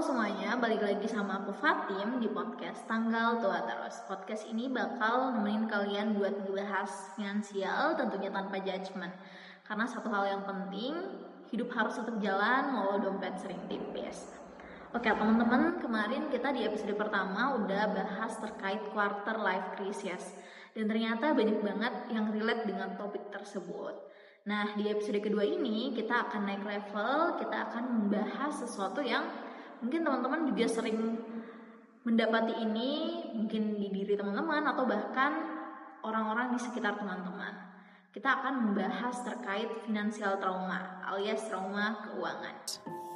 semuanya, balik lagi sama aku Fatim di podcast Tanggal Tua Terus. Podcast ini bakal nemenin kalian buat ngebahas finansial tentunya tanpa judgement. Karena satu hal yang penting, hidup harus tetap jalan walau dompet sering tipis. Oke teman-teman, kemarin kita di episode pertama udah bahas terkait quarter life crisis. Dan ternyata banyak banget yang relate dengan topik tersebut. Nah, di episode kedua ini kita akan naik level, kita akan membahas sesuatu yang mungkin teman-teman juga sering mendapati ini, mungkin di diri teman-teman atau bahkan orang-orang di sekitar teman-teman. Kita akan membahas terkait financial trauma alias trauma keuangan.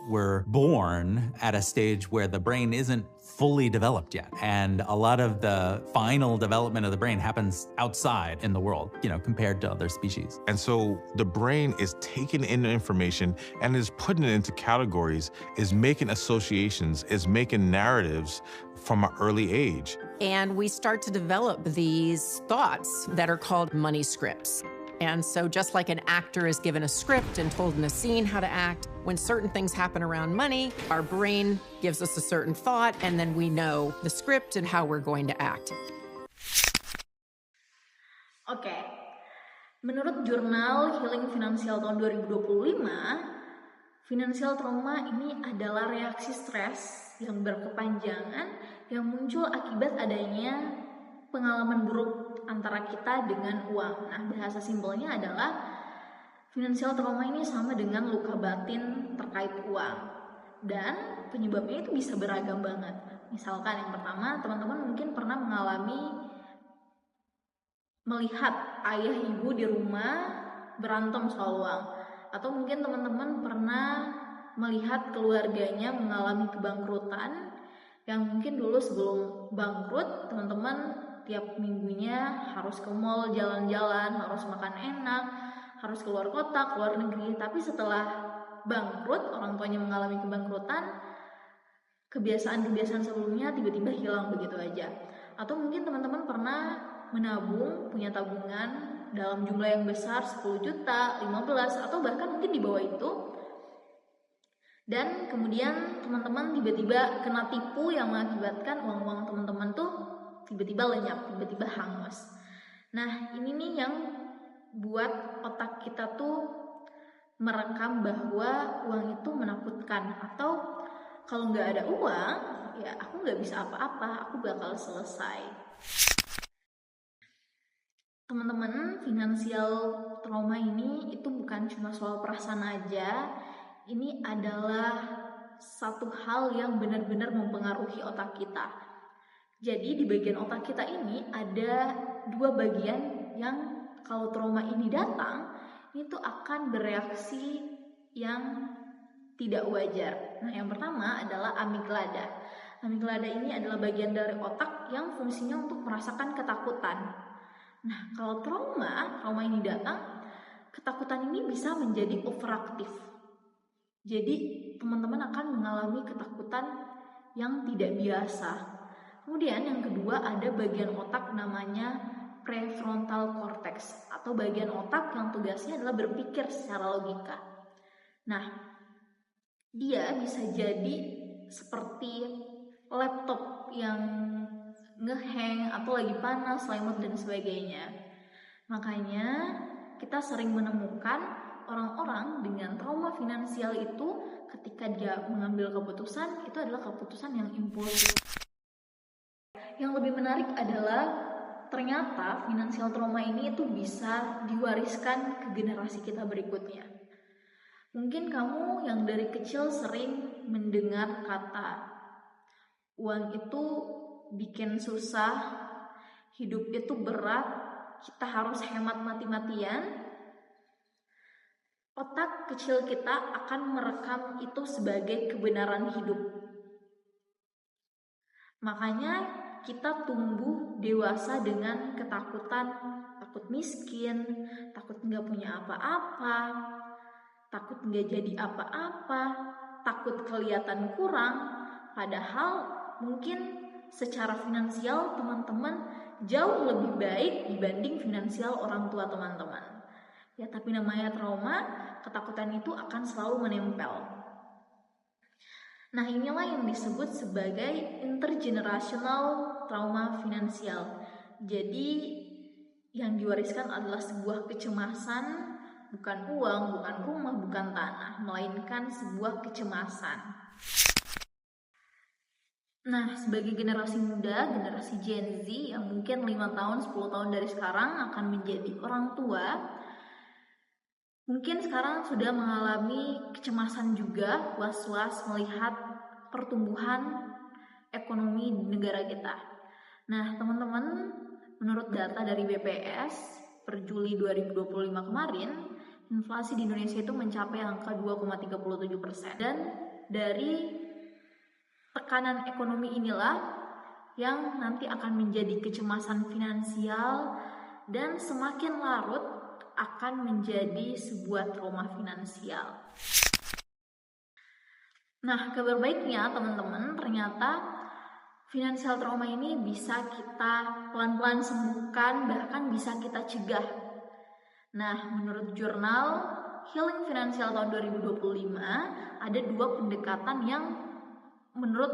We're born at a stage where the brain isn't fully developed yet. And a lot of the final development of the brain happens outside in the world, compared to other species. And so the brain is taking in information and is putting it into categories, is making associations, is making narratives from an early age. And we start to develop these thoughts that are called money scripts. And so just like an actor is given a script and told in a scene how to act, when certain things happen around money, our brain gives us a certain thought, and then we know the script and how we're going to act. Oke, menurut jurnal Healing Financial tahun 2025, financial trauma ini adalah reaksi stres yang berkepanjangan yang muncul akibat adanya pengalaman buruk antara kita dengan uang. Nah, bahasa simpelnya adalah financial trauma ini sama dengan luka batin terkait uang. Dan penyebabnya itu bisa beragam banget. Misalkan yang pertama, teman-teman mungkin pernah melihat ayah ibu di rumah berantem soal uang. Atau mungkin teman-teman pernah melihat keluarganya mengalami kebangkrutan yang mungkin dulu sebelum bangkrut, teman-teman tiap minggunya harus ke mall, jalan-jalan, harus makan enak, harus keluar kota, keluar negeri. Tapi setelah bangkrut, orang tuanya mengalami kebangkrutan, kebiasaan-kebiasaan sebelumnya tiba-tiba hilang begitu aja. Atau mungkin teman-teman pernah menabung, punya tabungan dalam jumlah yang besar, 10 juta, 15, atau bahkan mungkin di bawah itu. Dan kemudian teman-teman tiba-tiba kena tipu yang mengakibatkan uang-uang teman-teman tuh tiba-tiba lenyap, tiba-tiba hangus. Nah, ini nih yang buat otak kita tuh merekam bahwa uang itu menakutkan. Atau kalau nggak ada uang, ya aku nggak bisa apa-apa, aku bakal selesai. Teman-teman, financial trauma ini itu bukan cuma soal perasaan aja. Ini adalah satu hal yang benar-benar mempengaruhi otak kita. Jadi di bagian otak kita ini ada dua bagian yang kalau trauma ini datang, itu akan bereaksi yang tidak wajar. Nah, yang pertama adalah amigdala. Amigdala ini adalah bagian dari otak yang fungsinya untuk merasakan ketakutan. Nah, kalau trauma ini datang, ketakutan ini bisa menjadi overaktif. Jadi teman-teman akan mengalami ketakutan yang tidak biasa. Kemudian yang kedua ada bagian otak namanya prefrontal cortex atau bagian otak yang tugasnya adalah berpikir secara logika. Nah, dia bisa jadi seperti laptop yang ngehang atau lagi panas, lemot dan sebagainya. Makanya kita sering menemukan orang-orang dengan trauma finansial itu ketika dia mengambil keputusan itu adalah keputusan yang impulsif. Yang lebih menarik adalah ternyata financial trauma ini itu bisa diwariskan ke generasi kita berikutnya. Mungkin kamu yang dari kecil sering mendengar kata uang itu bikin susah, hidup itu berat, kita harus hemat mati-matian. Otak kecil kita akan merekam itu sebagai kebenaran hidup. Makanya kita tumbuh dewasa dengan ketakutan, takut miskin, takut nggak punya apa-apa, takut nggak jadi apa-apa, takut kelihatan kurang. Padahal mungkin secara finansial teman-teman jauh lebih baik dibanding finansial orang tua teman-teman. Ya, tapi namanya trauma, ketakutan itu akan selalu menempel. Nah, inilah yang disebut sebagai intergenerational trauma finansial. Jadi, yang diwariskan adalah sebuah kecemasan, bukan uang, bukan rumah, bukan tanah, melainkan sebuah kecemasan. Nah, sebagai generasi muda, generasi Gen Z yang mungkin 5 tahun, 10 tahun dari sekarang akan menjadi orang tua, mungkin sekarang sudah mengalami kecemasan juga, was-was melihat pertumbuhan ekonomi di negara kita. Nah, teman-teman, menurut data dari BPS per Juli 2025 kemarin, inflasi di Indonesia itu mencapai angka 2,37%. Dan dari tekanan ekonomi inilah yang nanti akan menjadi kecemasan finansial dan semakin larut akan menjadi sebuah trauma finansial. Nah, kabar baiknya teman-teman, ternyata finansial trauma ini bisa kita pelan-pelan sembuhkan, bahkan bisa kita cegah. Nah, menurut jurnal Healing Financial tahun 2025, ada 2 pendekatan yang menurut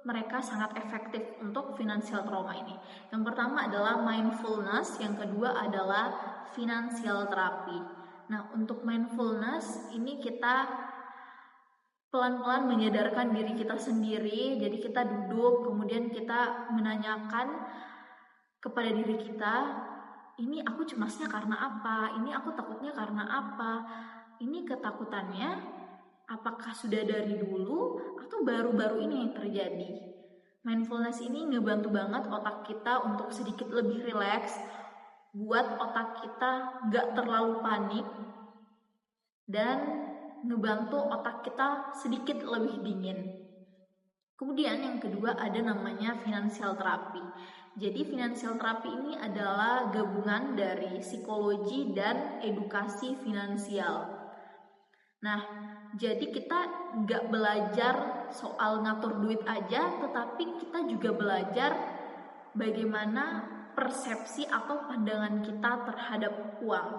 mereka sangat efektif untuk financial trauma ini. Yang pertama adalah mindfulness, yang kedua adalah financial therapy. Nah, untuk mindfulness ini kita pelan-pelan menyadarkan diri kita sendiri. Jadi kita duduk, kemudian kita menanyakan kepada diri kita, ini aku cemasnya karena apa? Ini aku takutnya karena apa? Ini ketakutannya apakah sudah dari dulu atau baru-baru ini yang terjadi? Mindfulness ini ngebantu banget otak kita untuk sedikit lebih rileks, buat otak kita gak terlalu panik, dan ngebantu otak kita sedikit lebih dingin. Kemudian yang kedua ada namanya financial therapy. Jadi financial therapy ini adalah gabungan dari psikologi dan edukasi finansial. Nah, jadi kita nggak belajar soal ngatur duit aja, tetapi kita juga belajar bagaimana persepsi atau pandangan kita terhadap uang.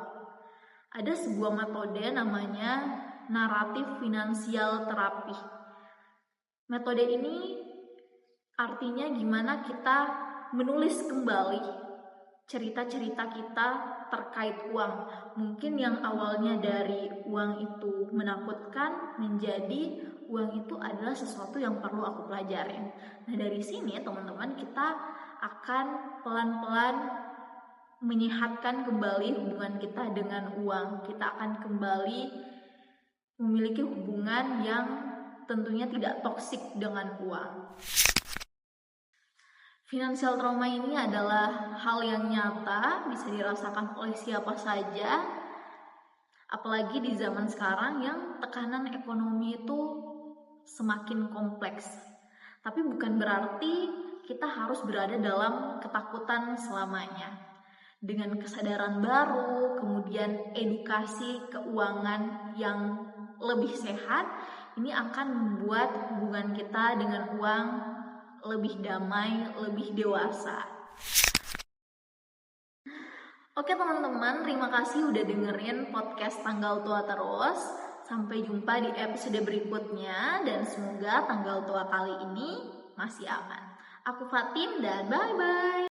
Ada sebuah metode namanya naratif finansial terapi. Metode ini artinya gimana kita menulis kembali cerita-cerita kita terkait uang. Mungkin yang awalnya dari uang itu menakutkan menjadi uang itu adalah sesuatu yang perlu aku pelajarin. Nah, dari sini teman-teman kita akan pelan-pelan menyehatkan kembali hubungan kita dengan uang. Kita akan kembali memiliki hubungan yang tentunya tidak toksik dengan uang. Financial trauma ini adalah hal yang nyata, bisa dirasakan oleh siapa saja, apalagi di zaman sekarang yang tekanan ekonomi itu semakin kompleks. Tapi bukan berarti kita harus berada dalam ketakutan selamanya. Dengan kesadaran baru, kemudian edukasi keuangan yang lebih sehat, ini akan membuat hubungan kita dengan uang lebih damai, lebih dewasa. Oke teman-teman, terima kasih udah dengerin podcast Tanggal Tua terus. Sampai jumpa di episode berikutnya dan semoga tanggal tua kali ini masih aman. Aku Fatin dan bye-bye.